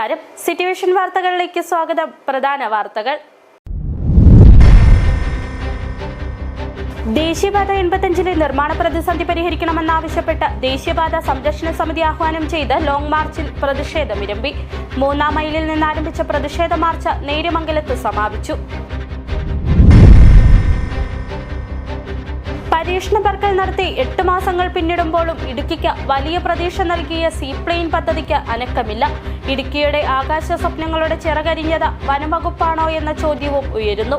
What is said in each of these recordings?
നമസ്കാരം. സിറ്റുവേഷൻ വാർത്തകളിലേക്ക് സ്വാഗതം. പ്രധാന വാർത്തകൾ. ദേശീയപാത 85 നിർമ്മാണ പ്രതിസന്ധി പരിഹരിക്കണമെന്നാവശ്യപ്പെട്ട് ദേശീയപാത സംരക്ഷണ സമിതി ആഹ്വാനം ചെയ്ത് ലോങ് മാർച്ചിൽ പ്രതിഷേധമിരമ്പി. 3-ാം മൈലിൽ നിന്നാരംഭിച്ച പ്രതിഷേധ മാർച്ച് നേര്യമംഗലത്ത് സമാപിച്ചു. പരീക്ഷണ പറക്കൽ നടത്തി 8 മാസങ്ങൾ പിന്നിടുമ്പോഴും ഇടുക്കിക്ക് വലിയ പ്രതീക്ഷ നൽകിയ സീപ്ലെയിൻ പദ്ധതിക്ക് അനക്കമില്ല. ഇടുക്കിയുടെ ആകാശ സ്വപ്നങ്ങളുടെ ചിറകരിഞ്ഞത് വനംവകുപ്പാണോ എന്ന ചോദ്യവും ഉയരുന്നു.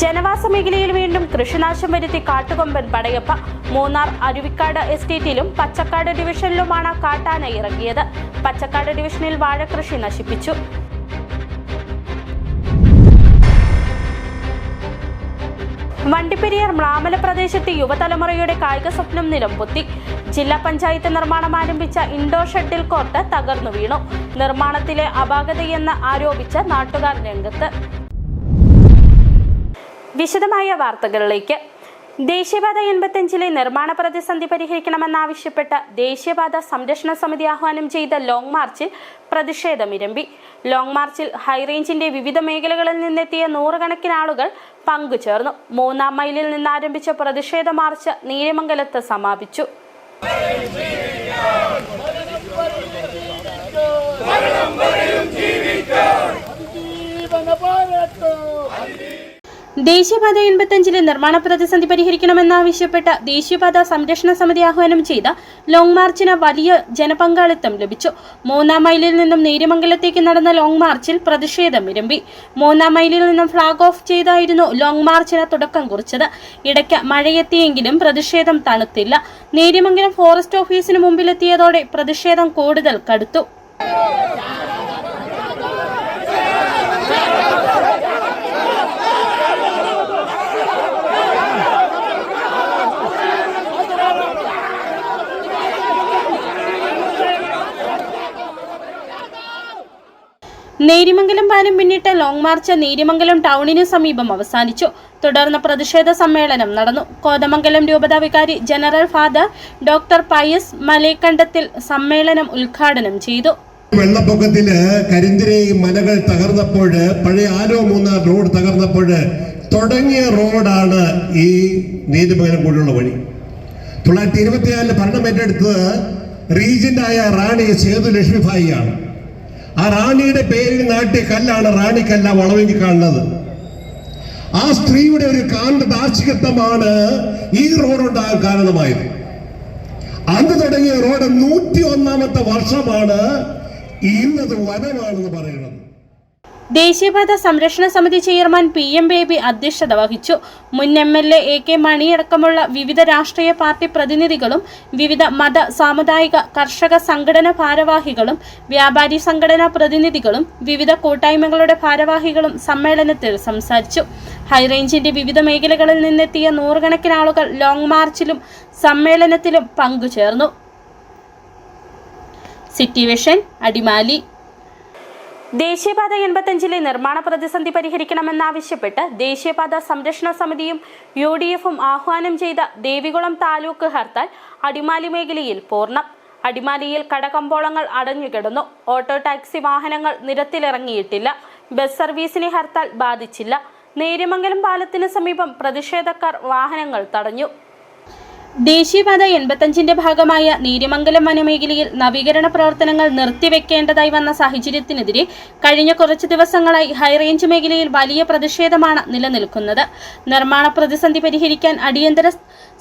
ജനവാസ മേഖലയിൽ വീണ്ടും കൃഷിനാശം വരുത്തി കാട്ടുകൊമ്പൻ പടയപ്പ. മൂന്നാർ അരുവിക്കാട് എസ്റ്റേറ്റിലും പച്ചക്കാട് ഡിവിഷനിലുമാണ് കാട്ടാന ഇറങ്ങിയത്. പച്ചക്കാട് ഡിവിഷനിൽ വാഴകൃഷി നശിപ്പിച്ചു. വണ്ടിപ്പെരിയാർ മ്ലാമല പ്രദേശത്ത് യുവതലമുറയുടെ കായിക സ്വപ്നം നിലംപൊത്തി. ജില്ലാ പഞ്ചായത്ത് നിർമ്മാണം ആരംഭിച്ച ഇൻഡോർ ഷട്ടിൽ കോർട്ട് തകർന്നു വീണു. നിർമ്മാണത്തിലെ അപാകതയെന്ന് ആരോപിച്ച നാട്ടുകാർ രംഗത്ത്. വിശദമായ വാർത്തകളിലേക്ക്. ദേശീയപാത 85 നിർമ്മാണ പ്രതിസന്ധി പരിഹരിക്കണമെന്നാവശ്യപ്പെട്ട് ദേശീയപാത സംരക്ഷണ സമിതി ആഹ്വാനം ചെയ്ത ലോങ് മാർച്ചിൽ പ്രതിഷേധമിരമ്പി. ലോങ് മാർച്ചിൽ ഹൈറേഞ്ചിന്റെ വിവിധ മേഖലകളിൽ നിന്നെത്തിയ നൂറുകണക്കിന് ആളുകൾ പങ്കുചേർന്നു. 3-ാം മൈലിൽ നിന്നാരംഭിച്ച പ്രതിഷേധ മാർച്ച് നേര്യമംഗലത്ത് സമാപിച്ചു. ദേശീയപാത 85 നിർമ്മാണ പ്രതിസന്ധി പരിഹരിക്കണമെന്നാവശ്യപ്പെട്ട് ദേശീയപാത സംരക്ഷണ സമിതി ആഹ്വാനം ചെയ്ത ലോങ് മാർച്ചിന് വലിയ ജനപങ്കാളിത്തം ലഭിച്ചു. 3-ാം മൈലിൽ നിന്നും നേര്യമംഗലത്തേക്ക് നടന്ന ലോങ് മാർച്ചിൽ പ്രതിഷേധമിരമ്പി. 3-ാം മൈലിൽ നിന്നും ഫ്ളാഗ് ഓഫ് ചെയ്തായിരുന്നു ലോങ് മാർച്ചിന് തുടക്കം കുറിച്ചത്. ഇടയ്ക്ക് മഴയെത്തിയെങ്കിലും പ്രതിഷേധം തണുത്തില്ല. നേര്യമംഗലം ഫോറസ്റ്റ് ഓഫീസിന് മുമ്പിലെത്തിയതോടെ പ്രതിഷേധം കൂടുതൽ കടുത്തു. നേര്യമംഗലം പാലം പിന്നിട്ട ലോങ് മാർച്ച് നേര്യമംഗലം ടൗണിന് സമീപം അവസാനിച്ചു. തുടർന്ന് പ്രതിഷേധ സമ്മേളനം നടന്നു. കോതമംഗലം രൂപതാ വികാരി general father doctor Pius Malekandathil സമ്മേളനം ഉദ്ഘാടനം ചെയ്തു. വെള്ളപ്പൊക്കത്തില് കരിന്തിരി മലകൾ തകർന്നപ്പോൾ, പഴയ ആലോ മൂന്നാർ റോഡ് തകർന്നപ്പോൾ തുടങ്ങിയ റോഡാണ് ഈ നേര്യമംഗലം കൂടിയുള്ള വഴി. 1924 ഭരണം ഏറ്റെടുത്തത് റീജന്റായ റാണി സേതുലക്ഷ്മിഭായിയാണ്. ആ റാണിയുടെ പേരിൽ നാട്ടിയ കല്ലാണ് റാണിക്കല്ല വളവെങ്കിൽ കാണുന്നത്. ആ സ്ത്രീയുടെ ഒരു കാന്ത ദാർശികത്വമാണ് ഈ റോഡ് ഉണ്ടാകാൻ കാരണമായത്. അന്ന് തുടങ്ങിയ റോഡ് 101ാമത്തെ വർഷമാണ് ഇന്നത് വനമാണെന്ന് പറയുന്നത്. ദേശീയപാത സംരക്ഷണ സമിതി ചെയർമാൻ PM ബേബി അധ്യക്ഷത വഹിച്ചു. മുൻ MLA AK മണി അടക്കമുള്ള വിവിധ രാഷ്ട്രീയ പാർട്ടി പ്രതിനിധികളും വിവിധ മത, സാമുദായിക, കർഷക സംഘടനാ ഭാരവാഹികളും വ്യാപാരി സംഘടനാ പ്രതിനിധികളും വിവിധ കൂട്ടായ്മകളുടെ ഭാരവാഹികളും സമ്മേളനത്തിൽ സംസാരിച്ചു. ഹൈറേഞ്ചിന്റെ വിവിധ മേഖലകളിൽ നിന്നെത്തിയ നൂറുകണക്കിന് ആളുകൾ ലോങ് മാർച്ചിലും സമ്മേളനത്തിലും പങ്കുചേർന്നു. സിറ്റുവേഷൻ അടിമാലി. ദേശീയപാത 85 നിർമ്മാണ പ്രതിസന്ധി പരിഹരിക്കണമെന്നാവശ്യപ്പെട്ട് ദേശീയപാത സംരക്ഷണ സമിതിയും UDF-ഉം ആഹ്വാനം ചെയ്ത ദേവികുളം താലൂക്ക് ഹർത്താൽ അടിമാലി മേഖലയിൽ പൂർണ്ണം. അടിമാലിയിൽ കടകമ്പോളങ്ങൾ അടഞ്ഞുകിടന്നു. ഓട്ടോ ടാക്സി വാഹനങ്ങൾ നിരത്തിലിറങ്ങിയിട്ടില്ല. ബസ് സർവീസിനെ ഹർത്താൽ ബാധിച്ചില്ല. നേര്യമംഗലം പാലത്തിന് സമീപം പ്രതിഷേധക്കാർ വാഹനങ്ങൾ തടഞ്ഞു. ദേശീയപാത 85 ഭാഗമായ നേര്യമംഗലം വനമേഖലയിൽ നവീകരണ പ്രവർത്തനങ്ങൾ നിർത്തിവെക്കേണ്ടതായി വന്ന സാഹചര്യത്തിനെതിരെ കഴിഞ്ഞ കുറച്ചു ദിവസങ്ങളായി ഹൈറേഞ്ച് മേഖലയിൽ വലിയ പ്രതിഷേധമാണ് നിലനിൽക്കുന്നത്. നിർമ്മാണ പ്രതിസന്ധി പരിഹരിക്കാൻ അടിയന്തര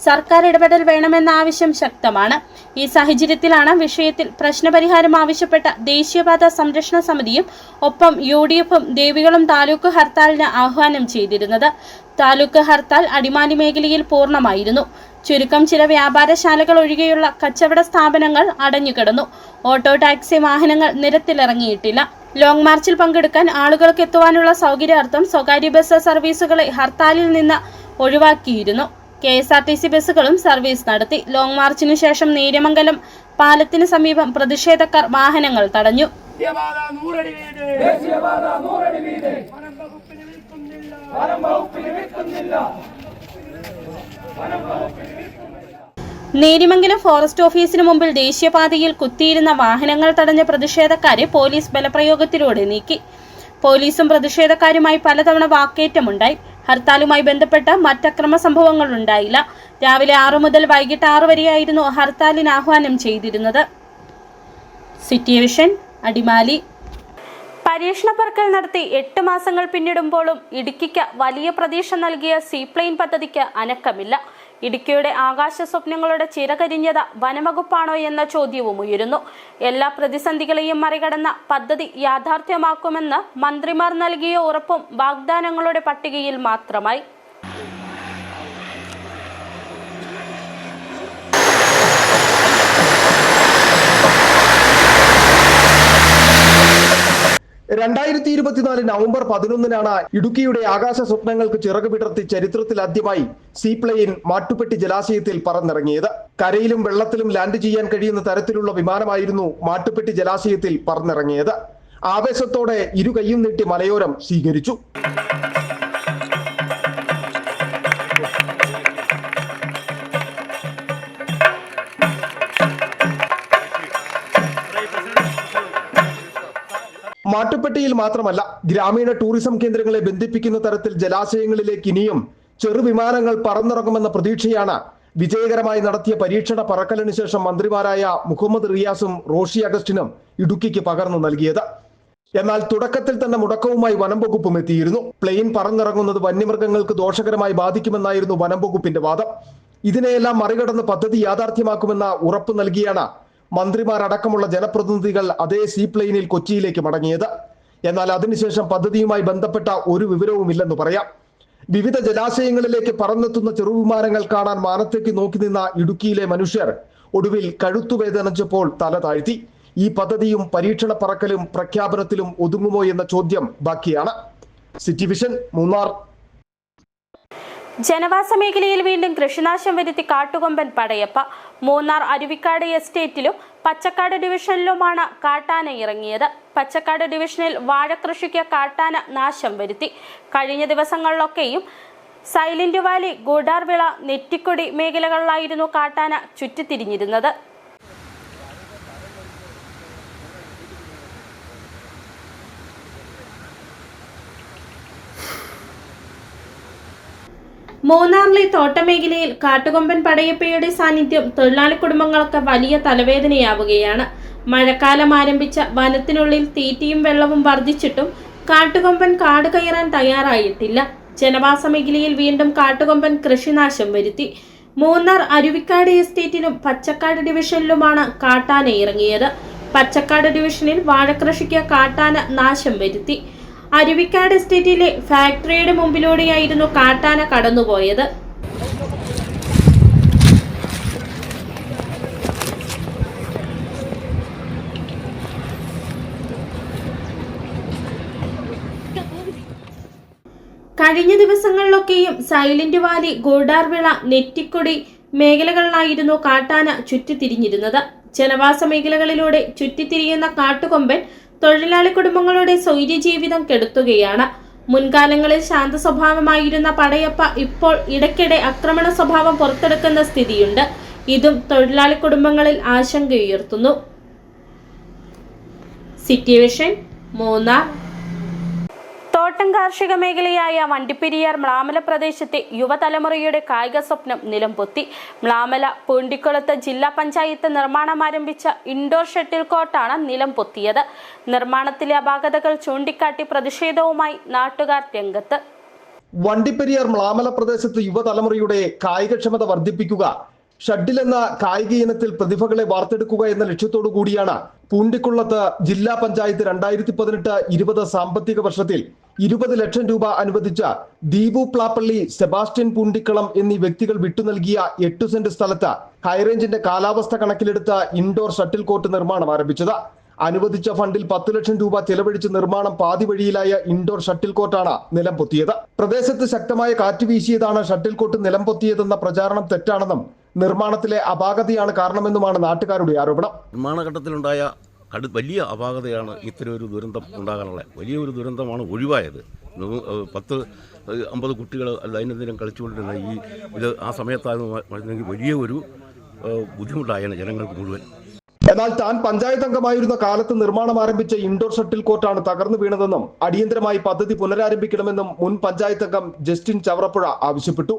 സർക്കാർ ഇടപെടൽ വേണമെന്ന ആവശ്യം ശക്തമാണ്. ഈ സാഹചര്യത്തിലാണ് വിഷയത്തിൽ പ്രശ്നപരിഹാരം ആവശ്യപ്പെട്ട ദേശീയപാത സംരക്ഷണ സമിതിയും ഒപ്പം UDF-ഉം ദേവികുളം താലൂക്ക് ഹർത്താലിന് ആഹ്വാനം ചെയ്തിരുന്നത്. താലൂക്ക് ഹർത്താൽ അടിമാലി മേഖലയിൽ പൂർണ്ണമായിരുന്നു. ചുരുക്കം ചില വ്യാപാരശാലകൾ ഒഴികെയുള്ള കച്ചവട സ്ഥാപനങ്ങൾ അടഞ്ഞുകിടന്നു. ഓട്ടോ ടാക്സി വാഹനങ്ങൾ നിരത്തിലിറങ്ങിയിട്ടില്ല. ലോങ് മാർച്ചിൽ പങ്കെടുക്കാൻ ആളുകൾക്ക് എത്തുവാനുള്ള സൗകര്യാർത്ഥം സ്വകാര്യ ബസ് സർവീസുകളെ ഹർത്താലിൽ നിന്ന് ഒഴിവാക്കിയിരുന്നു. KSRTC ബസ്സുകളും സർവീസ് നടത്തി. ലോങ് മാർച്ചിനു ശേഷം നേര്യമംഗലം പാലത്തിന് സമീപം പ്രതിഷേധക്കാർ വാഹനങ്ങൾ തടഞ്ഞു. നേരിമംഗലം ഫോറസ്റ്റ് ഓഫീസിന് മുമ്പിൽ ദേശീയപാതയിൽ കുത്തിയിരുന്ന വാഹനങ്ങൾ തടഞ്ഞ പ്രതിഷേധക്കാരെ പോലീസ് ബലപ്രയോഗത്തിലൂടെ നീക്കി. പോലീസും പ്രതിഷേധക്കാരുമായി പലതവണ വാക്കേറ്റമുണ്ടായി. ഹർത്താലുമായി ബന്ധപ്പെട്ട് മറ്റക്രമ സംഭവങ്ങൾ ഉണ്ടായില്ല. രാവിലെ 6 മുതൽ വൈകിട്ട് 6 വരെയായിരുന്നു ഹർത്താലിന് ആഹ്വാനം ചെയ്തിരുന്നത്. City vision, Adimali. പരീക്ഷണ പറക്കൽ നടത്തി 8 മാസങ്ങൾ പിന്നിടുമ്പോഴും ഇടുക്കിക്ക് വലിയ പ്രതീക്ഷ നൽകിയ സീപ്ലെയിൻ പദ്ധതിക്ക് അനക്കമില്ല. ഇടുക്കിയുടെ ആകാശ സ്വപ്നങ്ങളുടെ ചിറകരിഞ്ഞത് വനംവകുപ്പാണോ എന്ന ചോദ്യവും ഉയരുന്നു. എല്ലാ പ്രതിസന്ധികളെയും മറികടന്ന പദ്ധതി യാഥാർത്ഥ്യമാക്കുമെന്ന് മന്ത്രിമാർ നൽകിയ ഉറപ്പും വാഗ്ദാനങ്ങളുടെ പട്ടികയിൽ മാത്രമായി. നവംബർ 11 ഇടുക്കിയുടെ ആകാശ സ്വപ്നങ്ങൾക്ക് ചിറക് വിടർത്തി ചരിത്രത്തിൽ ആദ്യമായി സീപ്ലെയിൻ മാട്ടുപ്പെട്ടി ജലാശയത്തിൽ പറന്നിറങ്ങിയത്. കരയിലും വെള്ളത്തിലും ലാൻഡ് ചെയ്യാൻ കഴിയുന്ന തരത്തിലുള്ള വിമാനമായിരുന്നു മാട്ടുപ്പെട്ടി ജലാശയത്തിൽ പറന്നിറങ്ങിയത്. ആവേശത്തോടെ ഇരു കൈയും നീട്ടി മലയോരം സ്വീകരിച്ചു. മാട്ടുപ്പെട്ടിയിൽ മാത്രമല്ല, ഗ്രാമീണ ടൂറിസം കേന്ദ്രങ്ങളെ ബന്ധിപ്പിക്കുന്ന തരത്തിൽ ജലാശയങ്ങളിലേക്ക് ഇനിയും ചെറുവിമാനങ്ങൾ പറന്നിറങ്ങുമെന്ന പ്രതീക്ഷയാണ് വിജയകരമായി നടത്തിയ പരീക്ഷണ പറക്കലിന് ശേഷം മന്ത്രിമാരായ മുഹമ്മദ് റിയാസും റോഷി അഗസ്റ്റിനും ഇടുക്കിക്ക് പകർന്നു നൽകിയത്. എന്നാൽ തുടക്കത്തിൽ തന്നെ മുടക്കവുമായി വനംവകുപ്പും എത്തിയിരുന്നു. പ്ലെയിൻ പറന്നിറങ്ങുന്നത് വന്യമൃഗങ്ങൾക്ക് ദോഷകരമായി ബാധിക്കുമെന്നായിരുന്നു വനംവകുപ്പിന്റെ വാദം. ഇതിനെയെല്ലാം മറികടന്ന് പദ്ധതി യാഥാർത്ഥ്യമാക്കുമെന്ന ഉറപ്പ് നൽകിയാണ് മന്ത്രിമാരടക്കമുള്ള ജനപ്രതിനിധികൾ അതേ സീപ്ലെയിനിൽ കൊച്ചിയിലേക്ക് മടങ്ങിയത്. എന്നാൽ അതിനുശേഷം പദ്ധതിയുമായി ബന്ധപ്പെട്ട ഒരു വിവരവുമില്ലെന്ന് പറയാം. വിവിധ ജലാശയങ്ങളിലേക്ക് പറന്നെത്തുന്ന ചെറുവിമാനങ്ങൾ കാണാൻ മാനത്തേക്ക് നോക്കി നിന്ന ഇടുക്കിയിലെ മനുഷ്യർ ഒടുവിൽ കഴുത്തുവേദനിച്ചപ്പോൾ തല താഴ്ത്തി. ഈ പദ്ധതിയും പരീക്ഷണ പറക്കലും പ്രഖ്യാപനത്തിലും ഒതുങ്ങുമോ എന്ന ചോദ്യം ബാക്കിയാണ്. City vision, Munnar. ജനവാസ മേഖലയിൽ വീണ്ടും കൃഷിനാശം വരുത്തി കാട്ടുകൊമ്പൻ പടയപ്പ. മൂന്നാർ അരുവിക്കാട് എസ്റ്റേറ്റിലും പച്ചക്കാട് ഡിവിഷനിലുമാണ് കാട്ടാന ഇറങ്ങിയത്. പച്ചക്കാട് ഡിവിഷനിൽ വാഴകൃഷിക്ക് കാട്ടാന നാശം വരുത്തി. കഴിഞ്ഞ ദിവസങ്ങളിലൊക്കെയും സൈലന്റ് വാലി, ഗൂഡാർവിള, നെറ്റിക്കൊടി മേഖലകളിലായിരുന്നു കാട്ടാന ചുറ്റിത്തിരിഞ്ഞിരുന്നത്. മൂന്നാറിലെ തോട്ടമേഖലയിൽ കാട്ടുകൊമ്പൻ പടയപ്പയുടെ സാന്നിധ്യം തൊഴിലാളി കുടുംബങ്ങൾക്ക് വലിയ തലവേദനയാവുകയാണ്. മഴക്കാലം ആരംഭിച്ച വനത്തിനുള്ളിൽ തീറ്റയും വെള്ളവും വർദ്ധിച്ചിട്ടും കാട്ടുകൊമ്പൻ കാട് കയറാൻ തയ്യാറായിട്ടില്ല. ജനവാസ മേഖലയിൽ വീണ്ടും കാട്ടുകൊമ്പൻ കൃഷിനാശം വരുത്തി. മൂന്നാർ അരുവിക്കാട് എസ്റ്റേറ്റിലും പച്ചക്കാട് ഡിവിഷനിലുമാണ് കാട്ടാന ഇറങ്ങിയത്. പച്ചക്കാട് ഡിവിഷനിൽ വാഴകൃഷിക്ക് കാട്ടാന നാശം വരുത്തി. അരുവിക്കാട് എസ്റ്റേറ്റിലെ ഫാക്ടറിയുടെ മുമ്പിലൂടെയായിരുന്നു കാട്ടാന കടന്നുപോയത്. കഴിഞ്ഞ ദിവസങ്ങളിലൊക്കെയും സൈലന്റ് വാലി, ഗൂഡാർവിള, നെറ്റിക്കൊടി മേഖലകളിലായിരുന്നു കാട്ടാന ചുറ്റിത്തിരിഞ്ഞിരുന്നത്. ജനവാസ മേഖലകളിലൂടെ ചുറ്റിത്തിരിയുന്ന കാട്ടുകൊമ്പൻ തൊഴിലാളി കുടുംബങ്ങളുടെ സ്വൈര്യജീവിതം കെടുത്തുകയാണ്. മുൻകാലങ്ങളിൽ ശാന്ത സ്വഭാവമായിരുന്ന പടയപ്പ ഇപ്പോൾ ഇടയ്ക്കിടെ ആക്രമണ സ്വഭാവം പുറത്തെടുക്കുന്ന സ്ഥിതിയുണ്ട്. ഇതും തൊഴിലാളി കുടുംബങ്ങളിൽ ആശങ്കയുയർത്തുന്നു. City vision, Munnar. തോട്ടം കാർഷിക മേഖലയായ വണ്ടിപ്പെരിയാർ മ്ലാമല പ്രദേശത്തെ യുവതലമുറയുടെ കായിക സ്വപ്നം നിലംപൊത്തി. മ്ലാമല പൂണ്ടിക്കുളത്ത് ജില്ലാ പഞ്ചായത്ത് നിർമ്മാണം ആരംഭിച്ച ഇൻഡോർ ഷട്ടിൽ കോർട്ടാണ് നിലംപൊത്തിയത്. നിർമ്മാണത്തിലെ അപാകതകൾ ചൂണ്ടിക്കാട്ടി പ്രതിഷേധവുമായി നാട്ടുകാർ രംഗത്ത്. വണ്ടിപ്പെരിയാർ മ്ലാമല പ്രദേശത്ത് യുവതലമുറയുടെ കായികക്ഷമത വർദ്ധിപ്പിക്കുക, ഷട്ടിൽ എന്ന കായിക ഇനത്തിൽ പ്രതിഭകളെ വാർത്തെടുക്കുക എന്ന ലക്ഷ്യത്തോടു കൂടിയാണ് പൂണ്ടിക്കുളത്ത് ജില്ലാ പഞ്ചായത്ത് 2018-20 സാമ്പത്തിക വർഷത്തിൽ 20 ലക്ഷം രൂപ അനുവദിച്ച ദീപു പ്ലാപ്പള്ളി, സെബാസ്റ്റ്യൻ പൂണ്ടിക്കളം എന്നീ വ്യക്തികൾ വിട്ടു നൽകിയ 8 സെന്റ് സ്ഥലത്ത് ഹൈറേഞ്ചിന്റെ കാലാവസ്ഥ കണക്കിലെടുത്ത ഇൻഡോർ ഷട്ടിൽ കോർട്ട് നിർമ്മാണം ആരംഭിച്ചത്. അനുവദിച്ച ഫണ്ടിൽ 10 ലക്ഷം രൂപ ചെലവഴിച്ച് നിർമ്മാണം പാതി വഴിയിലായ ഇൻഡോർ ഷട്ടിൽ കോർട്ടാണ് നിലംപൊത്തിയത്. പ്രദേശത്ത് ശക്തമായ കാറ്റ് വീശിയതാണ് ഷട്ടിൽ കോർട്ട് നിലംപൊത്തിയതെന്ന പ്രചാരണം തെറ്റാണെന്നും നിർമ്മാണത്തിലെ അപാകതയാണ് കാരണമെന്നുമാണ് നാട്ടുകാരുടെ ആരോപണം. നിർമ്മാണഘട്ടത്തിലുണ്ടായ വലിയ അപാകതയാണ് ഇത്തരമൊരു ദുരന്തം ഉണ്ടാകാനുള്ള വലിയൊരു ദുരന്തമാണ് ഒഴിവായത്. 10-50 കുട്ടികൾ ദൈനംദിനം കളിച്ചുകൊണ്ടിരുന്ന ഇത് ആ സമയത്തായിരുന്നു വലിയ ഒരു ബുദ്ധിമുട്ടായാണ് ജനങ്ങൾക്ക് മുഴുവൻ. എന്നാൽ താൻ പഞ്ചായത്ത് അംഗമായിരുന്ന കാലത്ത് നിർമ്മാണം ആരംഭിച്ച ഇൻഡോർ ഷട്ടിൽ കോർട്ടാണ് തകർന്നു വീണതെന്നും അടിയന്തരമായി പദ്ധതി പുനരാരംഭിക്കണമെന്നും മുൻ പഞ്ചായത്ത് അംഗം ജസ്റ്റിൻ ചവറപ്പുഴ ആവശ്യപ്പെട്ടു.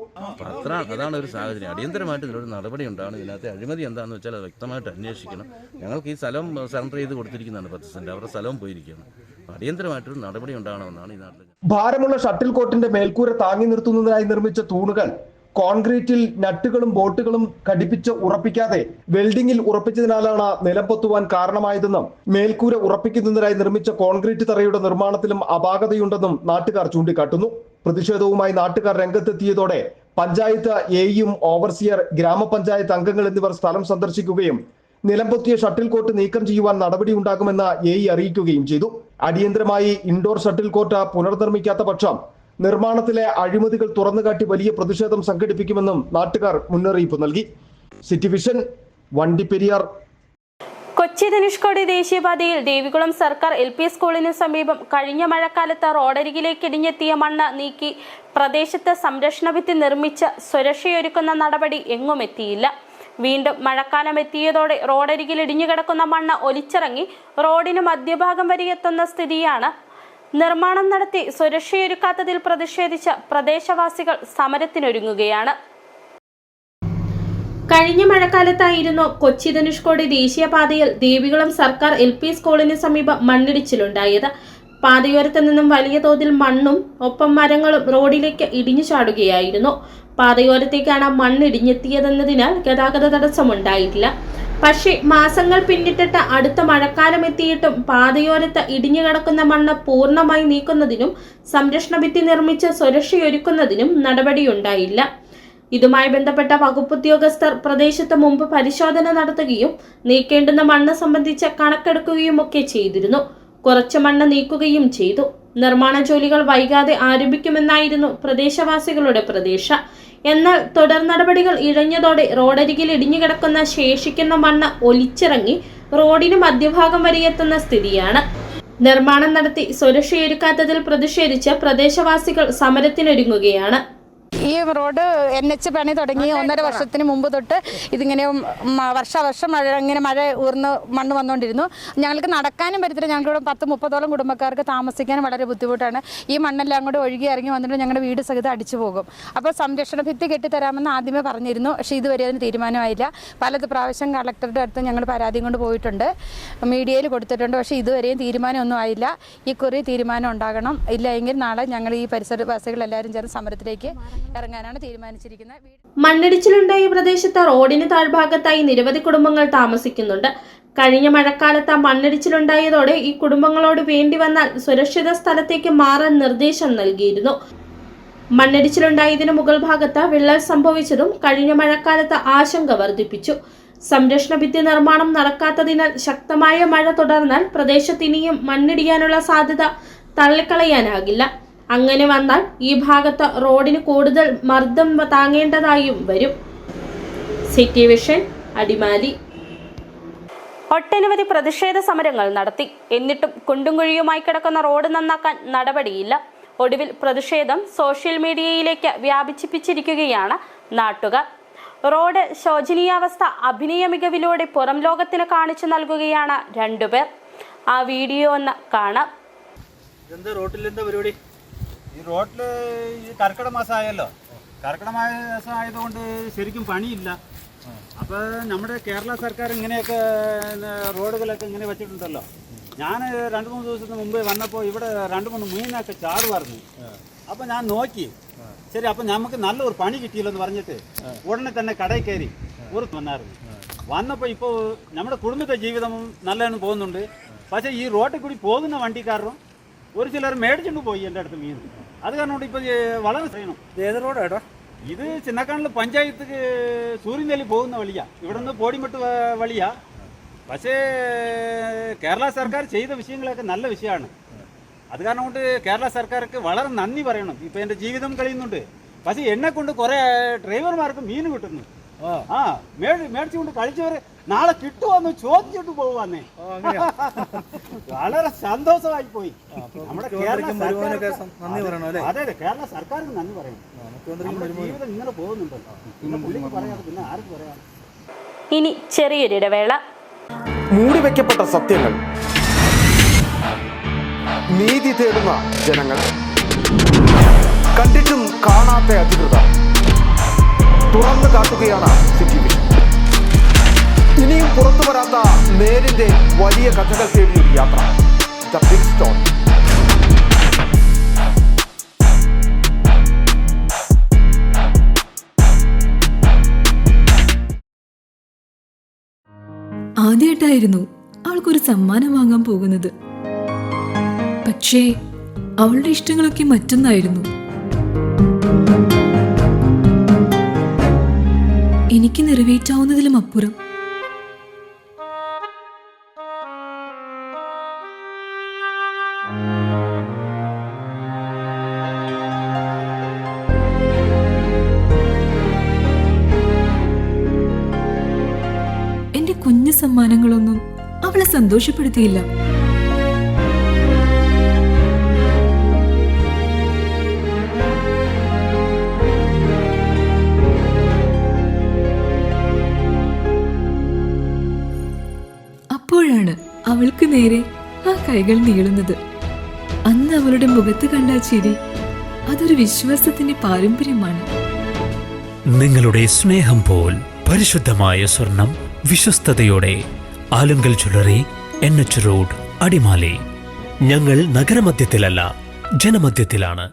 അതാണ് ഒരു സാഹചര്യം. അടിയന്തരമായിട്ട് ഇതിലൊരു നടപടി ഉണ്ടാണ്. ഇതിനകത്ത് അഴിമതി എന്താണെന്ന് വെച്ചാൽ അത് വ്യക്തമായിട്ട് അന്വേഷിക്കണം. ഞങ്ങൾക്ക് ഈ സ്ഥലം സറണ്ടർ ചെയ്ത് കൊടുത്തിരിക്കുന്നതാണ് 10 സെന്റ്. അവരുടെ സ്ഥലവും പോയിരിക്കുകയാണ്. അടിയന്തരമായിട്ടൊരു നടപടി ഉണ്ടാകണമെന്നാണ് ഈ നാട്ടിൽ. ഭാരമുള്ള ഷട്ടിൽ കോർട്ടിന്റെ മേൽക്കൂര താങ്ങി നിർത്തുന്നതിനായി നിർമ്മിച്ച തൂണുകൾ കോൺക്രീറ്റിൽ നട്ടുകളും ബോട്ടുകളും ഘടിപ്പിച്ച് ഉറപ്പിക്കാതെ വെൽഡിംഗിൽ ഉറപ്പിച്ചതിനാലാണ് നിലം പൊത്തുവാൻ കാരണമായതെന്നും മേൽക്കൂര ഉറപ്പിക്കുന്നതിനായി നിർമ്മിച്ച കോൺക്രീറ്റ് തറയുടെ നിർമ്മാണത്തിലും അപാകതയുണ്ടെന്നും നാട്ടുകാർ ചൂണ്ടിക്കാട്ടുന്നു. പ്രതിഷേധവുമായി നാട്ടുകാർ രംഗത്തെത്തിയതോടെ പഞ്ചായത്ത് എയും ഓവർസിയർ, ഗ്രാമപഞ്ചായത്ത് അംഗങ്ങൾ എന്നിവർ സ്ഥലം സന്ദർശിക്കുകയും നിലംപൊത്തിയ ഷട്ടിൽ കോർട്ട് നീക്കം ചെയ്യുവാൻ നടപടിയുണ്ടാകുമെന്ന് എഇ അറിയിക്കുകയും ചെയ്തു. അടിയന്തരമായി ഇൻഡോർ ഷട്ടിൽ കോർട്ട് പുനർനിർമ്മിക്കാത്ത പക്ഷം നിർമ്മാണത്തിലെ അഴിമതികൾ തുറന്നുകാട്ടി വലിയ പ്രതിഷേധം സംഘടിപ്പിക്കുമെന്നും നാട്ടുകാർ മുന്നറിയിപ്പ് നൽകി. City vision, Vandiperiyar. കൊച്ചി ധനുഷ്കോടി ദേശീയപാതയിൽ ദേവികുളം സർക്കാർ LP സ്കൂളിന് സമീപം കഴിഞ്ഞ മഴക്കാലത്ത് റോഡരികിലേക്ക് ഇടിഞ്ഞെത്തിയ മണ്ണ് നീക്കി പ്രദേശത്ത് സംരക്ഷണ ഭിത്തി നിർമ്മിച്ച് സുരക്ഷയൊരുക്കുന്ന നടപടി എങ്ങും എത്തിയില്ല. വീണ്ടും മഴക്കാലം എത്തിയതോടെ റോഡരികിൽ ഇടിഞ്ഞുകിടക്കുന്ന മണ്ണ് ഒലിച്ചിറങ്ങി റോഡിന് മധ്യഭാഗം വരെ എത്തുന്ന സ്ഥിതിയാണ്. നിർമ്മാണം നടത്തി സുരക്ഷയൊരുക്കാത്തതിൽ പ്രതിഷേധിച്ച് പ്രദേശവാസികൾ സമരത്തിനൊരുങ്ങുകയാണ്. കഴിഞ്ഞ മഴക്കാലത്തായിരുന്നു കൊച്ചി ധനുഷ്കോടി ദേശീയപാതയിൽ ദേവികുളം സർക്കാർ LP സ്കൂളിന് സമീപം മണ്ണിടിച്ചിലുണ്ടായത്. പാതയോരത്ത് നിന്നും വലിയ തോതിൽ മണ്ണും ഒപ്പം മരങ്ങളും റോഡിലേക്ക് ഇടിഞ്ഞു ചാടുകയായിരുന്നു. പാതയോരത്തേക്കാണ് മണ്ണിടിഞ്ഞെത്തിയതെന്നതിനാൽ ഗതാഗത തടസ്സമുണ്ടായിട്ടില്ല. പക്ഷേ മാസങ്ങൾ പിന്നിട്ടിട്ട് അടുത്ത മഴക്കാലം എത്തിയിട്ടും പാതയോരത്ത് ഇടിഞ്ഞു കിടക്കുന്ന മണ്ണ് പൂർണ്ണമായി നീക്കുന്നതിനും സംരക്ഷണ ഭിത്തി നിർമ്മിച്ച് സുരക്ഷയൊരുക്കുന്നതിനും നടപടിയുണ്ടായില്ല. ഇതുമായി ബന്ധപ്പെട്ട വകുപ്പ് ഉദ്യോഗസ്ഥർ പ്രദേശത്ത് മുമ്പ് പരിശോധന നടത്തുകയും നീക്കേണ്ടുന്ന മണ്ണ് സംബന്ധിച്ച് കണക്കെടുക്കുകയും ഒക്കെ ചെയ്തിരുന്നു. കുറച്ച് മണ്ണ് നീക്കുകയും ചെയ്തു. നിർമ്മാണ ജോലികൾ വൈകാതെ ആരംഭിക്കുമെന്നായിരുന്നു പ്രദേശവാസികളുടെ പ്രതീക്ഷ. എന്നാൽ തുടർ നടപടികൾ ഇഴഞ്ഞതോടെ റോഡരികിൽ ഇടിഞ്ഞുകിടക്കുന്ന ശേഷിക്കുന്ന മണ്ണ് ഒലിച്ചിറങ്ങി റോഡിന് മധ്യഭാഗം വരെ എത്തുന്ന സ്ഥിതിയാണ്. നിർമ്മാണം നടത്തി സുരക്ഷയൊരുക്കാത്തതിൽ പ്രതിഷേധിച്ച് പ്രദേശവാസികൾ സമരത്തിനൊരുങ്ങുകയാണ്. ഈ റോഡ് NH പണി തുടങ്ങി 1.5 വർഷത്തിന് മുമ്പ് തൊട്ട് ഇതിങ്ങനെ വർഷാവർഷം മഴ ഊർന്ന് മണ്ണ് വന്നുകൊണ്ടിരുന്നു. ഞങ്ങൾക്ക് നടക്കാനും പറ്റത്തില്ല. ഞങ്ങളുടെ 10-30ഓളം കുടുംബക്കാർക്ക് താമസിക്കാനും വളരെ ബുദ്ധിമുട്ടാണ്. ഈ മണ്ണെല്ലാം കൂടെ ഒഴുകി ഇറങ്ങി വന്നിട്ട് ഞങ്ങളുടെ വീട് സഹിതം അടിച്ചു പോകും. അപ്പോൾ സംരക്ഷണ ഭിത്തി കെട്ടിത്തരാമെന്ന് ആദ്യമേ പറഞ്ഞിരുന്നു. പക്ഷേ ഇതുവരെ അതിന് തീരുമാനമായില്ല. പല പ്രാവശ്യം കളക്ടറുടെ അടുത്ത് ഞങ്ങൾ പരാതിയും കൊണ്ട് പോയിട്ടുണ്ട്, മീഡിയയിൽ കൊടുത്തിട്ടുണ്ട്. പക്ഷേ ഇതുവരെയും തീരുമാനമൊന്നും ആയില്ല. ഈ കുറി തീരുമാനം ഉണ്ടാകണം. ഇല്ല എങ്കിൽ നാളെ ഞങ്ങൾ ഈ പരിസരവാസികളെല്ലാവരും ചേർന്ന് സമരത്തിലേക്ക് ഇറങ്ങാനാണ് തീരുമാനിച്ചിരിക്കുന്നത്. മണ്ണിടിച്ചിലുണ്ടായ പ്രദേശത്ത് റോഡിന് താഴ്ഭാഗത്തായി നിരവധി കുടുംബങ്ങൾ താമസിക്കുന്നുണ്ട്. കഴിഞ്ഞ മഴക്കാലത്ത് മണ്ണിടിച്ചിലുണ്ടായതോടെ ഈ കുടുംബങ്ങളോട് വേണ്ടി വന്നാൽ സുരക്ഷിത സ്ഥലത്തേക്ക് മാറാൻ നിർദ്ദേശം നൽകിയിരുന്നു. മണ്ണിടിച്ചിലുണ്ടായതിനു മുകൾ ഭാഗത്ത് വിള്ളൽ സംഭവിച്ചതും കഴിഞ്ഞ മഴക്കാലത്ത് ആശങ്ക വർദ്ധിപ്പിച്ചു. സംരക്ഷണ ഭിത്തി നിർമ്മാണം നടക്കാത്തതിനാൽ ശക്തമായ മഴ തുടർന്നാൽ പ്രദേശത്ത് ഇനിയും മണ്ണിടിയാനുള്ള സാധ്യത തള്ളിക്കളയാനാകില്ല. അങ്ങനെ വന്നാൽ ഈ ഭാഗത്ത് റോഡിന് കൂടുതൽ മർദ്ദം താങ്ങേണ്ടതായും വരും. City vision, Adimali. ഒട്ടനവധി പ്രതിഷേധ സമരങ്ങൾ നടത്തി. എന്നിട്ടും കുണ്ടും കുഴിയുമായി കിടക്കുന്ന റോഡ് നന്നാക്കാൻ നടപടിയില്ല. ഒടുവിൽ പ്രതിഷേധം സോഷ്യൽ മീഡിയയിലേക്ക് വ്യാപിപ്പിച്ചിരിക്കുകയാണ് നാട്ടുകാർ. റോഡ് ശോചനീയാവസ്ഥ അഭിനയ മികവിലൂടെ പുറം ലോകത്തിന് കാണിച്ചു നൽകുകയാണ് രണ്ടുപേർ. ആ വീഡിയോ ഒന്ന് കാണാം. ഈ റോഡിൽ ഈ കർക്കിടക മാസം ആയല്ലോ, കർക്കിടക മാസം ആയതുകൊണ്ട് ശരിക്കും പണിയില്ല. അപ്പോൾ നമ്മുടെ കേരള സർക്കാർ ഇങ്ങനെയൊക്കെ റോഡുകളൊക്കെ ഇങ്ങനെ വെച്ചിട്ടുണ്ടല്ലോ. ഞാൻ 2-3 ദിവസത്തിന് മുമ്പ് വന്നപ്പോൾ ഇവിടെ 2-3 മീനൊക്കെ ചാടുമായിരുന്നു. അപ്പോൾ ഞാൻ നോക്കി, ശരി അപ്പം നമുക്ക് നല്ലൊരു പണി കിട്ടിയില്ലെന്ന് പറഞ്ഞിട്ട് ഉടനെ തന്നെ കടയിൽ കയറി വന്നായിരുന്നു. വന്നപ്പോൾ ഇപ്പോൾ നമ്മുടെ കുടുംബത്തെ ജീവിതം നല്ലതെന്ന് പോകുന്നുണ്ട്. പക്ഷേ ഈ റോഡിൽ കൂടി പോകുന്ന വണ്ടിക്കാരനും ഒരു ചിലർ മേടിച്ചുകൊണ്ട് പോയി എൻ്റെ അടുത്ത് മീൻ. അത് കാരണം കൊണ്ട് ഇപ്പോൾ വളരെ ചെയ്യണം. ഏത് റോഡാട്ടോ ഇത്? ചിന്നക്കണ്ണിൽ പഞ്ചായത്ത് സൂര്യനെല്ലി പോകുന്ന വഴിയാ, ഇവിടെ നിന്ന് പോടിമെട്ട് വഴിയാ. പക്ഷേ കേരള സർക്കാർ ചെയ്ത വിഷയങ്ങളൊക്കെ നല്ല വിഷയമാണ്. അത് കാരണം കൊണ്ട് കേരള സർക്കാർക്ക് വളരെ നന്ദി പറയണം. ഇപ്പോൾ എൻ്റെ ജീവിതം കഴിയുന്നുണ്ട്. പക്ഷേ എന്നെ കൊണ്ട് കുറേ ഡ്രൈവർമാർക്ക് മീൻ കിട്ടുന്നു. മേടിച്ചുകൊണ്ട് കഴിച്ചവരെ നാളെ കിട്ടുമെന്ന് ചോദിച്ചിട്ട് പോവാന്നേ. വളരെ സന്തോഷമായി പോയി. നമ്മുടെ കേരള സർക്കാർ, അതെ കേരള സർക്കാരിന് നന്ദി പറയണം. ജീവിതം ഇങ്ങനെ പോകുന്നുണ്ടല്ലോ. പിന്നെ പുള്ളിക്ക് പറയാതെ പിന്നെ ആർക്ക് പറയാം? ഇനി ചെറിയൊരിടവേള. മൂടിവെക്കപ്പെട്ട സത്യങ്ങൾ, നീതി തേടുന്ന ജനങ്ങൾ, കണ്ടിട്ടും കാണാത്ത അധികൃതർ തുറന്നു കാട്ടുകയാണ് സിറ്റി വിഷൻ. ഇനിയും പുറത്തു വരാത്ത നേരിന്റെ വലിയ കഥകൾ തേടിയൊരു യാത്ര, ദ ബിഗ് സ്റ്റോൺ. ആദ്യമായിട്ടായിരുന്നു അവൾക്കൊരു സമ്മാനം വാങ്ങാൻ പോകുന്നത്. പക്ഷേ അവളുടെ ഇഷ്ടങ്ങളൊക്കെ മറ്റൊന്നായിരുന്നു. എനിക്ക് നിറവേറ്റാവുന്നതിലും അപ്പുറം. എന്റെ കുഞ്ഞു സമ്മാനങ്ങളൊന്നും അവളെ സന്തോഷപ്പെടുത്തിയില്ല. അപ്പോഴാണ് അവൾക്ക് നേരെ ആ കൈകൾ നീളുന്നത്. അന്ന് അവളുടെ മുഖത്ത് കണ്ട ചിരി അതൊരു വിശ്വാസത്തിന്റെ പാരമ്പര്യമാണ്. നിങ്ങളുടെ സ്നേഹം പോൽ പരിശുദ്ധമായ സ്വർണം വിശ്വസ്തയോടെ Alunkal jewellery, NH road, Adimali. ഞങ്ങൾ നഗരമധ്യത്തിലല്ല, ജനമധ്യത്തിലാണ്.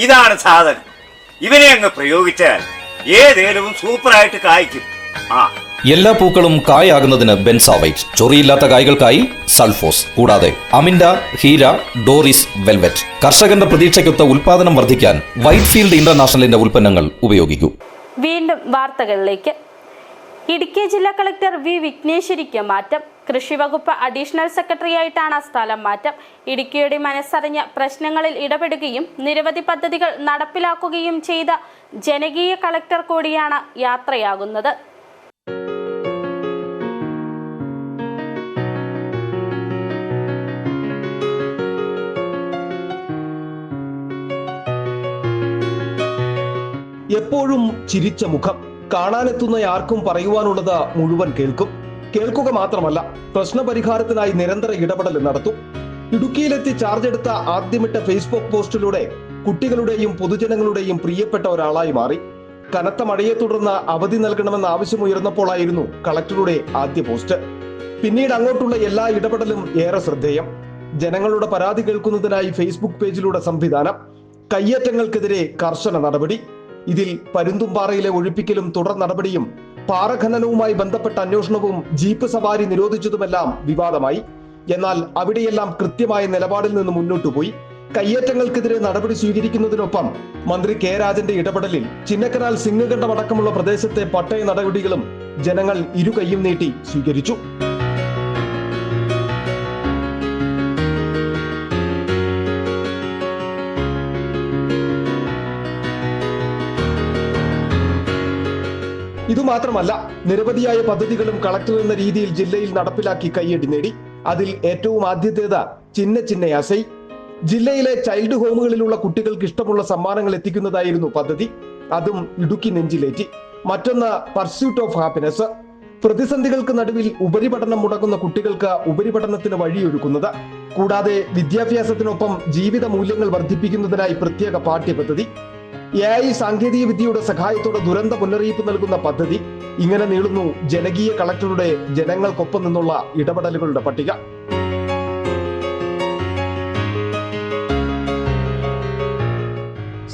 ഇതാണ് സാധനം. ഇവനെ അങ്ങ് പ്രയോഗിച്ചാൽ ഏതേലവും സൂപ്പറായിട്ട് കായ്ക്കും. എല്ലാ പൂക്കളും കായാകുന്നതിന് ബെൻസാവൈറ്റ്, ചൊറിയില്ലാത്ത കായ്കൾക്കായി സൾഫോസ്, കൂടാതെ അമിൻഡ, ഹീര, ഡോറിസ്, വെൽവെറ്റ്. കർഷകന്റെ പ്രതീക്ഷയ്ക്കൊത്ത ഉൽപാദനം വർദ്ധിക്കാൻ വൈറ്റ്ഫീൽഡ് ഇന്റർനാഷണലിന്റെ ഉൽപ്പന്നങ്ങൾ ഉപയോഗിക്കൂ. വീണ്ടും വാർത്തകളിലേക്ക്. ഇടുക്കി ജില്ലാ കളക്ടർ വി വിഘ്നേശ്വരിക്ക് മാറ്റം. കൃഷിവകുപ്പ് അഡീഷണൽ സെക്രട്ടറിയായിട്ടാണ് സ്ഥലം മാറ്റം. ഇടുക്കിയുടെ മനസ്സറിഞ്ഞ പ്രശ്നങ്ങളിൽ ഇടപെടുകയും നിരവധി പദ്ധതികൾ നടപ്പിലാക്കുകയും ചെയ്ത ജനകീയ കളക്ടർ കൂടിയാണ് യാത്രയാകുന്നത്. എപ്പോഴും ചിരിച്ച മുഖം, കാണാനെത്തുന്ന ആർക്കും പറയുവാനുള്ളത് മുഴുവൻ കേൾക്കും. കേൾക്കുക മാത്രമല്ല, പ്രശ്നപരിഹാരത്തിനായി നിരന്തര ഇടപെടൽ നടത്തും. ഇടുക്കിയിലെത്തി ചാർജ് എടുത്ത ആദ്യമിട്ട ഫേസ്ബുക്ക് പോസ്റ്റിലൂടെ കുട്ടികളുടെയും പൊതുജനങ്ങളുടെയും പ്രിയപ്പെട്ട ഒരാളായി മാറി. കനത്ത മഴയെ തുടർന്ന് അവധി നൽകണമെന്ന ആവശ്യമുയർന്നപ്പോഴായിരുന്നു കളക്ടറുടെ ആദ്യ പോസ്റ്റ്. പിന്നീട് അങ്ങോട്ടുള്ള എല്ലാ ഇടപെടലും ഏറെ ശ്രദ്ധേയം. ജനങ്ങളുടെ പരാതി കേൾക്കുന്നതിനായി ഫേസ്ബുക്ക് പേജിലൂടെ സംവിധാനം, കയ്യേറ്റങ്ങൾക്കെതിരെ കർശന നടപടി. ഇതിൽ പരുന്തുംപാറയിലെ ഒഴിപ്പിക്കലും തുടർ നടപടിയും പാറഖനനവുമായി ബന്ധപ്പെട്ട അന്വേഷണവും ജീപ്പ് സവാരി നിരോധിച്ചതുമെല്ലാം വിവാദമായി. എന്നാൽ അവിടെയെല്ലാം കൃത്യമായ നിലപാടിൽ നിന്ന് മുന്നോട്ടുപോയി. കയ്യേറ്റങ്ങൾക്കെതിരെ നടപടി സ്വീകരിക്കുന്നതിനൊപ്പം മന്ത്രി കെ രാജന്റെ ഇടപെടലിൽ ചിന്നക്കനാൽ സിംഗകണ്ഠമടക്കമുള്ള പ്രദേശത്തെ പട്ടയ നടപടികളും ജനങ്ങൾ ഇരുകൈയും നീട്ടി സ്വീകരിച്ചു. ഇതുമാത്രമല്ല, നിരവധിയായ പദ്ധതികളും കളക്ടർ എന്ന രീതിയിൽ ജില്ലയിൽ നടപ്പിലാക്കി കയ്യടി നേടി. അതിൽ ഏറ്റവും ആദ്യത്തേത് ചിന്ന ചിന്നയാസൈ. ജില്ലയിലെ ചൈൽഡ് ഹോമുകളിലുള്ള കുട്ടികൾക്ക് ഇഷ്ടമുള്ള സമ്മാനങ്ങൾ എത്തിക്കുന്നതായിരുന്നു പദ്ധതി. അതും ഇടുക്കി നെഞ്ചിലേറ്റി. മറ്റൊന്ന് പർസ്യൂട്ട് ഓഫ് ഹാപ്പിനെസ്. പ്രതിസന്ധികൾക്ക് നടുവിൽ ഉപരിപഠനം മുടങ്ങുന്ന കുട്ടികൾക്ക് ഉപരിപഠനത്തിന് വഴിയൊരുക്കുന്നത്. കൂടാതെ വിദ്യാഭ്യാസത്തിനൊപ്പം ജീവിത മൂല്യങ്ങൾ വർദ്ധിപ്പിക്കുന്നതിനായി പ്രത്യേക പാഠ്യപദ്ധതി. AI സാങ്കേതിക വിദ്യയുടെ സഹായത്തോടെ ദുരന്ത മുന്നറിയിപ്പ് നൽകുന്ന പദ്ധതി. ഇങ്ങനെ നീളുന്നു ജനകീയ കളക്ടറുടെ ജനങ്ങൾക്കൊപ്പം നിന്നുള്ള ഇടപെടലുകളുടെ പട്ടിക.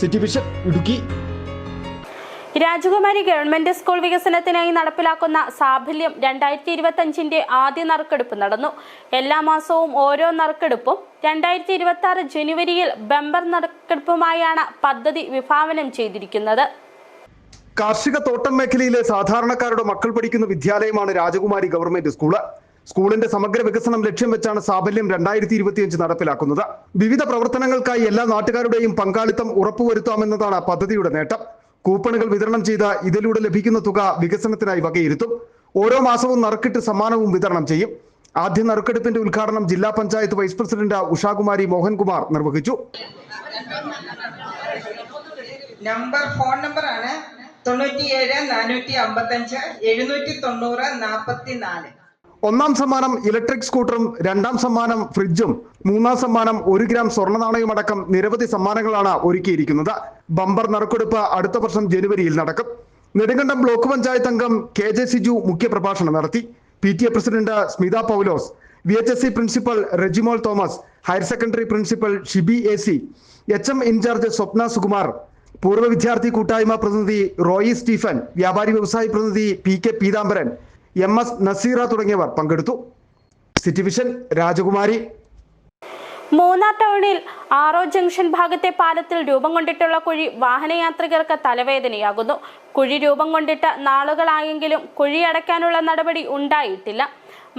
City vision, Idukki. രാജകുമാരി ഗവൺമെന്റ് സ്കൂൾ വികസനത്തിനായി നടപ്പിലാക്കുന്ന സാഫല്യം 2025 ആദ്യ നറുക്കെടുപ്പ് നടന്നു. എല്ലാ മാസവും ഓരോ നറുക്കെടുപ്പും 2026 ജനുവരിയിൽ ബമ്പർ നറുക്കെടുപ്പുമായാണ് പദ്ധതി വിഭാവനം ചെയ്തിരിക്കുന്നത്. കാർഷിക തോട്ടം മേഖലയിലെ സാധാരണക്കാരുടെ മക്കൾ പഠിക്കുന്ന വിദ്യാലയമാണ് രാജകുമാരി ഗവൺമെന്റ് സ്കൂള്. സ്കൂളിന്റെ സമഗ്ര വികസനം ലക്ഷ്യം വെച്ചാണ് സാഫല്യം 2025 നടപ്പിലാക്കുന്നത്. വിവിധ പ്രവർത്തനങ്ങൾക്കായി എല്ലാ നാട്ടുകാരുടെയും പങ്കാളിത്തം ഉറപ്പുവരുത്താമെന്നതാണ് പദ്ധതിയുടെ നേട്ടം. കൂപ്പണുകൾ വിതരണം ചെയ്ത ഇതിലൂടെ ലഭിക്കുന്ന തുക വികസനത്തിനായി വകയിരുത്തും. ഓരോ മാസവും നറുക്കിട്ട് സമ്മാനവും വിതരണം ചെയ്യും. ആദ്യ നറുക്കെടുപ്പിന്റെ ഉദ്ഘാടനം ജില്ലാ പഞ്ചായത്ത് വൈസ് പ്രസിഡന്റ് ഉഷാകുമാരി മോഹൻകുമാർ നിർവഹിച്ചു. ഫോൺ നമ്പറാണ് 97 455 790 44. ഒന്നാം സമ്മാനം ഇലക്ട്രിക് സ്കൂട്ടറും, രണ്ടാം സമ്മാനം ഫ്രിഡ്ജും, മൂന്നാം സമ്മാനം 1 ഗ്രാം സ്വർണ്ണ നാണയമടക്കം നിരവധി സമ്മാനങ്ങളാണ് ഒരുക്കിയിരിക്കുന്നത്. ബമ്പർ നറുക്കെടുപ്പ് അടുത്ത വർഷം ജനുവരിയിൽ നടക്കും. നെടുങ്കണ്ടം ബ്ലോക്ക് പഞ്ചായത്ത് അംഗം KJ സിജു മുഖ്യപ്രഭാഷണം നടത്തി. PTA president Smitha Paulose, VHSC principal Rejimol Thomas, higher secondary principal Shibi AC, HM in charge Swapna Sukumar, പൂർവ്വ വിദ്യാർത്ഥി കൂട്ടായ്മ പ്രതിനിധി റോയി സ്റ്റീഫൻ, വ്യാപാരി വ്യവസായി പ്രതിനിധി PK പീതാംബരൻ, MS നസീറ തുടങ്ങിയവർ പങ്കെടുത്തു. സിറ്റി വിഷൻ രാജകുമാരി. മൂന്നാർ ടൗണിൽ ആറോ ജംഗ്ഷൻ ഭാഗത്തെ പാലത്തിൽ രൂപം കൊണ്ടിട്ടുള്ള കുഴി വാഹനയാത്രികർക്ക് തലവേദനയാകുന്നു. കുഴി രൂപം കൊണ്ടിട്ട് നാളുകളായെങ്കിലും കുഴി അടയ്ക്കാനുള്ള നടപടി ഉണ്ടായിട്ടില്ല.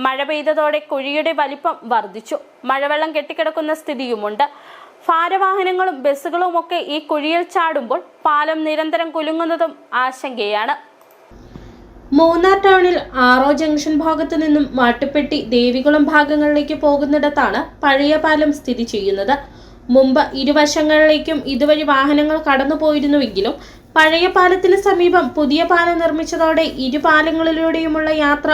മഴ പെയ്തതോടെ കുഴിയുടെ വലിപ്പം വർദ്ധിച്ചു. മഴവെള്ളം കെട്ടിക്കിടക്കുന്ന സ്ഥിതിയുമുണ്ട്. ഭാരവാഹനങ്ങളും ബസ്സുകളുമൊക്കെ ഈ കുഴിയിൽ ചാടുമ്പോൾ പാലം നിരന്തരം കുലുങ്ങുന്നതും ആശങ്കയാണ്. മൂന്നാർ ടൗണിൽ ആറോ ജംഗ്ഷൻ ഭാഗത്തു നിന്നും മാട്ടുപ്പെട്ടി ദേവികുളം ഭാഗങ്ങളിലേക്ക് പോകുന്നിടത്താണ് പഴയ പാലം സ്ഥിതി ചെയ്യുന്നത്. മുമ്പ് ഇരുവശങ്ങളിലേക്കും ഇതുവഴി വാഹനങ്ങൾ കടന്നുപോയിരുന്നുവെങ്കിലും പഴയ പാലത്തിന് സമീപം പുതിയ പാലം നിർമ്മിച്ചതോടെ ഇരു പാലങ്ങളിലൂടെയുമുള്ള യാത്ര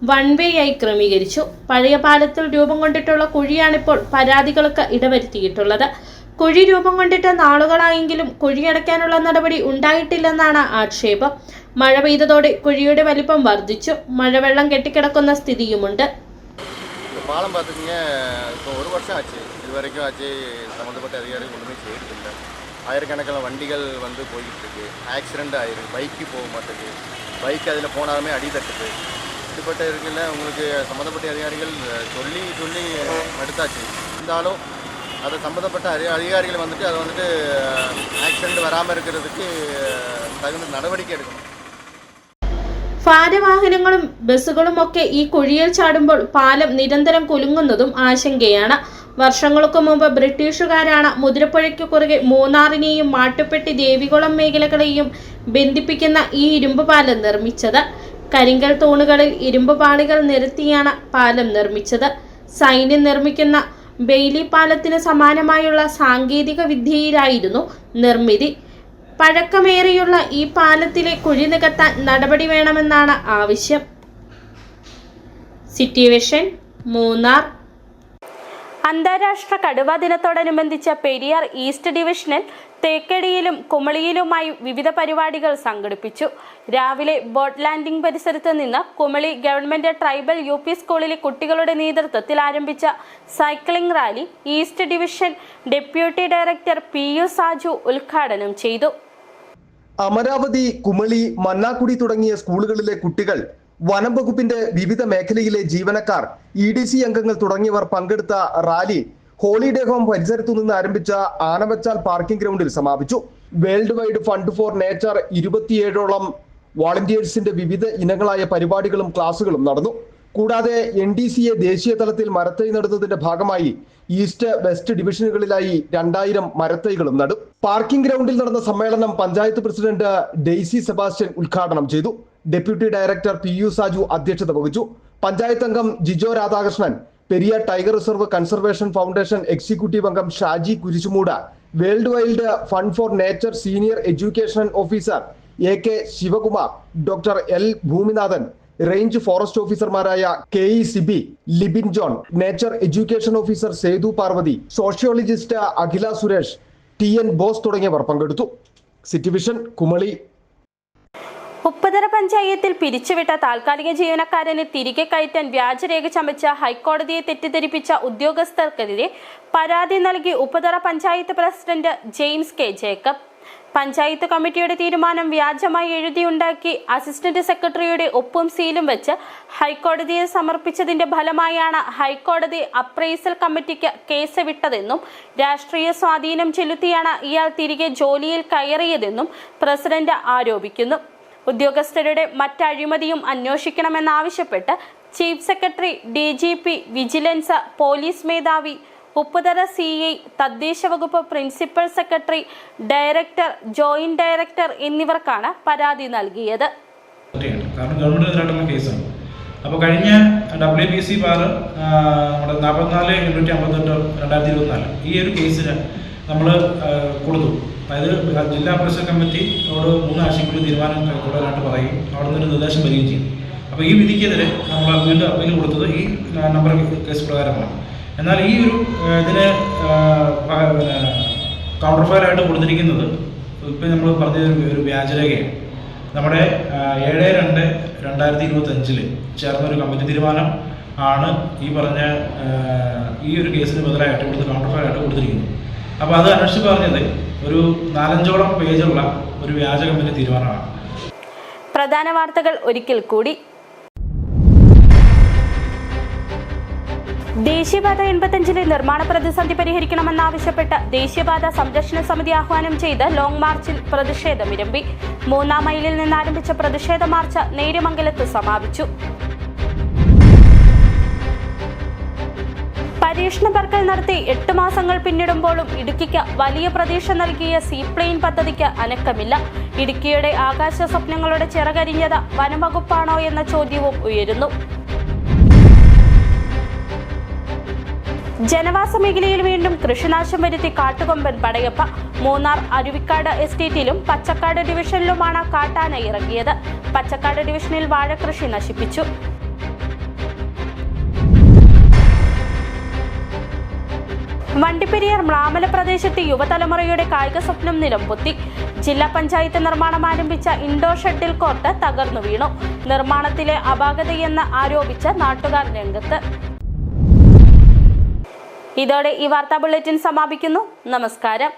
വൺ വേ ആയി ക്രമീകരിച്ചു. പഴയ പാലത്തിൽ രൂപം കൊണ്ടിട്ടുള്ള കുഴിയാണിപ്പോൾ പരാതികൾക്ക് ഇടവരുത്തിയിട്ടുള്ളത്. കുഴി രൂപം കൊണ്ടിട്ട് നാളുകളായെങ്കിലും കുഴിയടയ്ക്കാനുള്ള നടപടി ഉണ്ടായിട്ടില്ലെന്നാണ് ആക്ഷേപം. മഴ പെയ്തതോടെ കുഴിയുടെ വലിപ്പം വർദ്ധിച്ചു. മഴവെള്ളം കെട്ടിക്കിടക്കുന്ന സ്ഥിതിയുമുണ്ട്. பாலம் பார்த்துக்கிங்க, இப்போ 1 வருஷம் ஆச்சு. இது வரைக்கும் ஆச்சு சம்மந்தப்பட்ட அதிகாரிகள் ஒன்றுமே செய்யறதில்ல. ஆயிரக்கணக்கான வண்டிகள் வந்து போய்கிட்டு இருக்கு. ஆக்சிடெண்ட் ஆயிருக்கு. பைக்கு போக மாட்டேங்குது. பைக் அதில் போனாலுமே அடி தட்டுது. இப்படிப்பட்ட இருக்குல்ல, உங்களுக்கு சம்மந்தப்பட்ட அதிகாரிகள் சொல்லி மடுத்தாச்சு. இருந்தாலும் அதை சம்மந்தப்பட்ட அதிகாரிகள் வந்துட்டு அதை வந்துட்டு ஆக்சிடெண்ட் வராமல் இருக்கிறதுக்கு தகுந்த நடவடிக்கை எடுக்கணும். ഭാരവാഹനങ്ങളും ബസ്സുകളുമൊക്കെ ഈ കുഴിയിൽ ചാടുമ്പോൾ പാലം നിരന്തരം കുലുങ്ങുന്നതും ആശങ്കയാണ്. വർഷങ്ങൾക്ക് മുമ്പ് ബ്രിട്ടീഷുകാരാണ് മുതിരപ്പുഴയ്ക്ക് കുറുകെ മൂന്നാറിനെയും മാട്ടുപ്പെട്ടി ദേവികുളം മേഖലകളെയും ബന്ധിപ്പിക്കുന്ന ഈ ഇരുമ്പ് പാലം നിർമ്മിച്ചത്. കരിങ്കൽ തൂണുകളിൽ ഇരുമ്പ് പാളികൾ നിരത്തിയാണ് പാലം നിർമ്മിച്ചത്. സൈന്യം നിർമ്മിക്കുന്ന ബെയ്ലി പാലത്തിന് സമാനമായുള്ള സാങ്കേതിക വിദ്യയിലായിരുന്നു നിർമ്മിതി. പഴക്കമേറിയുള്ള ഈ പാലത്തിലെ കുഴി നികത്താൻ നടപടി വേണമെന്നാണ് ആവശ്യം. City vision Munnar. അന്താരാഷ്ട്ര കടുവാ ദിനത്തോടനുബന്ധിച്ച് പെരിയാർ ഈസ്റ്റ് ഡിവിഷനിൽ തേക്കടിയിലും കുമളിയിലുമായി വിവിധ പരിപാടികൾ സംഘടിപ്പിച്ചു. രാവിലെ ബോട്ട് ലാൻഡിംഗ് പരിസരത്ത് നിന്ന് കുമളി ഗവൺമെന്റ് ട്രൈബൽ UP സ്കൂളിലെ കുട്ടികളുടെ നേതൃത്വത്തിൽ ആരംഭിച്ച cycling rally east division deputy director PU Saju ഉദ്ഘാടനം ചെയ്തു. അമരാവതി, കുമളി, മന്നാക്കുടി തുടങ്ങിയ സ്കൂളുകളിലെ കുട്ടികൾ, വനം വകുപ്പിന്റെ വിവിധ മേഖലയിലെ ജീവനക്കാർ, EDC അംഗങ്ങൾ തുടങ്ങിയവർ പങ്കെടുത്ത റാലി ഹോളിഡേ ഹോം പരിസരത്തു നിന്ന് ആരംഭിച്ച ആനവച്ചാൽ പാർക്കിംഗ് ഗ്രൗണ്ടിൽ സമാപിച്ചു. World wide fund for nature 27ഓളം വോളണ്ടിയേഴ്സിന്റെ വിവിധ ഇനങ്ങളായ പരിപാടികളും ക്ലാസുകളും നടന്നു. കൂടാതെ NDCA ദേശീയ തലത്തിൽ മരത്തൈ നടുന്നതിന്റെ ഭാഗമായി ഈസ്റ്റ്, വെസ്റ്റ് ഡിവിഷനുകളിലായി 2000 മരത്തൈകളും നടും. പാർക്കിംഗ് ഗ്രൗണ്ടിൽ നടന്ന സമ്മേളനം പഞ്ചായത്ത് പ്രസിഡന്റ് ഡെയ്സി സെബാസ്റ്റ്യൻ ഉദ്ഘാടനം ചെയ്തു. ഡെപ്യൂട്ടി ഡയറക്ടർ PU സാജു അധ്യക്ഷത വഹിച്ചു. പഞ്ചായത്ത് അംഗം Jijo Radhakrishnan, Periyar tiger reserve conservation foundation executive അംഗം Shaji Kurisumood, world wild fund for nature senior education officer AK Sivakumar, doctor L Bhuminathan, range forest ഓഫീസർമാരായ KE Sibi, Libin John, nature education officer Sethu Parvathi, sociologist Akhila Suresh, TN Bose തുടങ്ങിയവർ പങ്കെടുത്തു. City vision Kumily. Upputhara പഞ്ചായത്തിൽ പിരിച്ചുവിട്ട താൽക്കാലിക ജീവനക്കാരനെ തിരികെ കയറ്റാൻ വ്യാജരേഖ ചമച്ച ഹൈക്കോടതിയെ തെറ്റിദ്ധരിപ്പിച്ച ഉദ്യോഗസ്ഥർക്കെതിരെ പരാതി നൽകി Upputhara panchayat president James K Jacob. Panchayat കമ്മിറ്റിയുടെ തീരുമാനം വ്യാജമായി എഴുതിയുണ്ടാക്കി അസിസ്റ്റന്റ് സെക്രട്ടറിയുടെ ഒപ്പും സീലും വെച്ച് ഹൈക്കോടതിയെ സമർപ്പിച്ചതിന്റെ ഫലമായാണ് ഹൈക്കോടതി അപ്രൈസൽ കമ്മിറ്റിക്ക് കേസ് വിട്ടതെന്നും രാഷ്ട്രീയ സ്വാധീനം ചെലുത്തിയാണ് ഇയാൾ തിരികെ ജോലിയിൽ കയറിയതെന്നും പ്രസിഡന്റ് ആരോപിക്കുന്നു. ഉദ്യോഗസ്ഥരുടെ മറ്റഴിമതിയും അന്വേഷിക്കണമെന്നാവശ്യപ്പെട്ട് chief secretary, DGP, vigilance, police മേധാവി, ഉപ്പുതറ CI, തദ്ദേശ വകുപ്പ് principal secretary, director, joint director എന്നിവർക്കാണ് പരാതി നൽകിയത്. കാരണം ഗവൺമെന്റിനെതിരായിട്ടുള്ള കേസാണ്. അപ്പോൾ കഴിഞ്ഞ WPC ബാർ നമ്മുടെ 44/858/2024 ഈ ഒരു കേസിന് നമ്മൾ കൊടുത്തു. അതായത് ജില്ലാ പരിഷത്ത് കമ്മിറ്റിയോട് 3 ആഴ്ചയ്ക്കുള്ളിൽ തീരുമാനം കൈക്കൊള്ളാനായിട്ട് പറയും, അവിടെ നിന്നൊരു നിർദ്ദേശം വരികയും ചെയ്യും. അപ്പോൾ ഈ വിധിക്കെതിരെ നമ്മൾ വീണ്ടും അപ്പീൽ കൊടുത്തത് ഈ നമ്പർ കേസ് പ്രകാരമാണ്. എന്നാൽ ഈ ഒരു ഇതിന് കൗണ്ടർ ഫയലായിട്ട് കൊടുത്തിരിക്കുന്നത് ഇപ്പം നമ്മൾ പറഞ്ഞ ഒരു വ്യാജരേഖയാണ്. നമ്മുടെ 7/2/2025 ചേർന്നൊരു കമ്മിറ്റി തീരുമാനം ആണ് ഈ പറഞ്ഞ ഈ ഒരു കേസിന് ബദലായിട്ട് ഇവിടുത്തെ കൗണ്ടർ ഫയലായിട്ട് കൊടുത്തിരിക്കുന്നത്. അപ്പോൾ അത് അന്വേഷിച്ച് പറഞ്ഞത് ഒരു 4-5ഓളം പേജുള്ള ഒരു വ്യാജ കമ്മിറ്റി തീരുമാനമാണ്. പ്രധാന വാർത്തകൾ ഒരിക്കൽ കൂടി. ദേശീയപാത 85 നിർമ്മാണ പ്രതിസന്ധി പരിഹരിക്കണമെന്നാവശ്യപ്പെട്ട് ദേശീയപാത സംരക്ഷണ സമിതി ആഹ്വാനം ചെയ്ത് ലോങ് മാർച്ചിൽ പ്രതിഷേധമിരമ്പി. 3-ാം മൈലിൽ നിന്നാരംഭിച്ച പ്രതിഷേധ മാർച്ച് നേര്യമംഗലത്ത് സമാപിച്ചു. പരീക്ഷണ പറക്കൽ നടത്തി 8 മാസങ്ങൾ പിന്നിടുമ്പോഴും ഇടുക്കിക്ക് വലിയ പ്രതീക്ഷ നൽകിയ സീപ്ലെയിൻ പദ്ധതിക്ക് അനക്കമില്ല. ഇടുക്കിയുടെ ആകാശ സ്വപ്നങ്ങളുടെ ചിറകരിഞ്ഞത് വനംവകുപ്പാണോ എന്ന ചോദ്യവും ഉയരുന്നു. ജനവാസ മേഖലയിൽ വീണ്ടും കൃഷിനാശം വരുത്തി കാട്ടുകൊമ്പൻ പടയപ്പ. മൂന്നാർ അരുവിക്കാട് എസ്റ്റേറ്റിലും പച്ചക്കാട് ഡിവിഷനിലുമാണ് കാട്ടാന ഇറങ്ങിയത്. പച്ചക്കാട് ഡിവിഷനിൽ വാഴകൃഷി നശിപ്പിച്ചു. വണ്ടിപ്പെരിയാർ മ്ലാമല പ്രദേശത്ത് യുവതലമുറയുടെ കായിക സ്വപ്നം നിലംപൊത്തി. ജില്ലാ പഞ്ചായത്ത് നിർമ്മാണം ആരംഭിച്ച ഇൻഡോർ ഷട്ടിൽ കോർട്ട് തകർന്നു വീണു. നിർമ്മാണത്തിലെ അപാകതയെന്ന് ആരോപിച്ച് നാട്ടുകാർ രംഗത്ത്. ഇതോടെ ഈ വാർത്താ ബുള്ളറ്റിൻ സമാപിക്കുന്നു. നമസ്കാരം.